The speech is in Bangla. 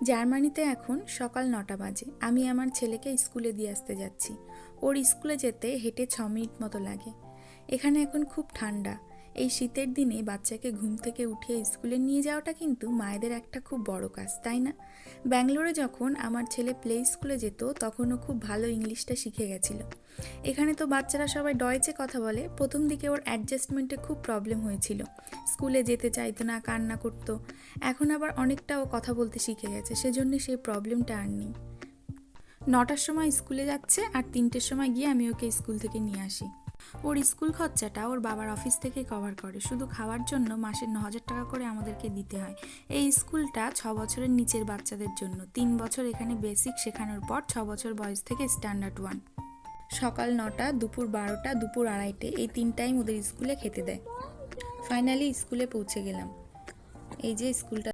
জার্মানিতে এখন সকাল ৯টা বাজে। আমি আমার ছেলেকে স্কুলে দিয়ে আসতে যাচ্ছি। ওর স্কুলে যেতে হেঁটে ৬ মিনিট মতো লাগে। এখানে এখন খুব ঠান্ডা। এই শীতের দিনে বাচ্চাকে ঘুম থেকে উঠিয়ে স্কুলে নিয়ে যাওয়াটা কিন্তু মায়েদের একটা খুব বড় কাজ, তাই না? ব্যাঙ্গালোরে যখন আমার ছেলে প্লে স্কুলে যেত তখনও খুব ভালো ইংলিশটা শিখে গেছিল। এখানে তো বাচ্চারা সবাই ডয়েচে কথা বলে। প্রথম দিকে ওর অ্যাডজাস্টমেন্টে খুব প্রবলেম হয়েছিল। স্কুলে যেতে চাইতো না, কান্না করতো। এখন আবার অনেকটা ও কথা বলতে শিখে গেছে, সেজন্য সেই প্রবলেমটা আর নেই। ৯টার সময় স্কুলে যাচ্ছে আর ৩টের সময় গিয়ে আমি ওকে স্কুল থেকে নিয়ে আসি। ওর স্কুল খরচাটা ওর বাবার অফিস থেকে কভার করে। শুধু খাওয়ার জন্য মাসে ৯,০০০ টাকা করে আমাদেরকে দিতে হয়। এই স্কুলটা ৬ বছরের নিচের বাচ্চাদের জন্য। ৩ বছর এখানে বেসিক শেখানোর পর ৬ বছর বয়স থেকে স্ট্যান্ডার্ড 1। সকাল ৯টা, দুপুর ১২টা, দুপুর ২:৩০ এই ৩ টাইম ওদের স্কুলে খেতে দেয়। ফাইনালি স্কুলে পৌঁছে গেলাম। এই যে স্কুলটা।